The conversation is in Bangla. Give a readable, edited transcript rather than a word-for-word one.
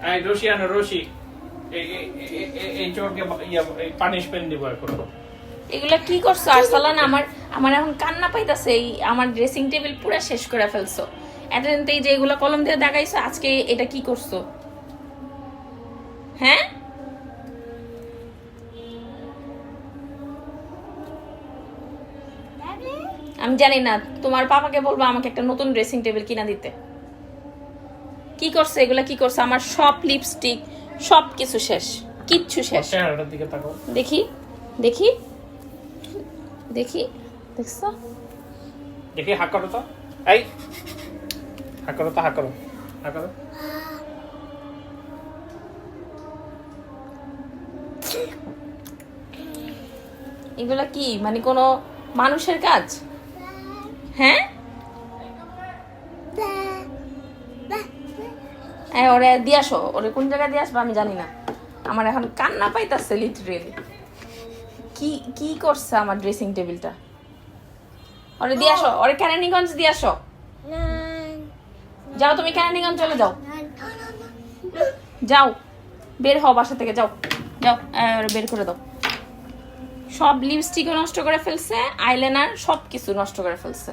এই রশিয়ানো রশি এই চোরকে পানিশমেন্ট দিব এখন। এগুলা কি করছো আরসালান? আমার আমার এখন কান্না পাইতাছে। এই আমার ড্রেসিং টেবিল পুরো শেষ করে ফেলছো। এতদিন তো এই যে এগুলা কলম দিয়ে দাগাইছো, আজকে এটা কি করছো? হ্যাঁ, আমি জানি না, তোমার পাপাকে বলবো আমাকে একটা নতুন ড্রেসিং টেবিল কিনা দিতে। কি করছে এগুলা? কি করছে? আমার সব লিপস্টিক সব কিছু শেষ, কিচ্ছু শেষ। চেহারাটার দিকে তাকাও, দেখি দেখি দেখি, দেখছো? দেখি হাক করো তো, এই হাক করো তো, হাক করো, হাক করো। এগুলা কি মানে কোনো মানুষের কাজ? হ্যাঁ, ওরে দিয়ে আসো। ওরে কোন জায়গায় দিয়ে আসবো আমি জানি না। আমার এখন কান্না পাইতাছে লিটারেলি। কি কি করছে আমার ড্রেসিং টেবিলটা? ওরে দিয়ে আসো, ওরে কেরানীগঞ্জ দিয়ে আসো। যাও, তুমি কেরানীগঞ্জ চলে যাও, যাও, বের হও বাসা থেকে, যাও যাও, ওরে বের করে দাও। সব লিপস্টিকও নষ্ট করে ফেলছে, আইলাইনার সব কিছু নষ্ট করে ফেলছে।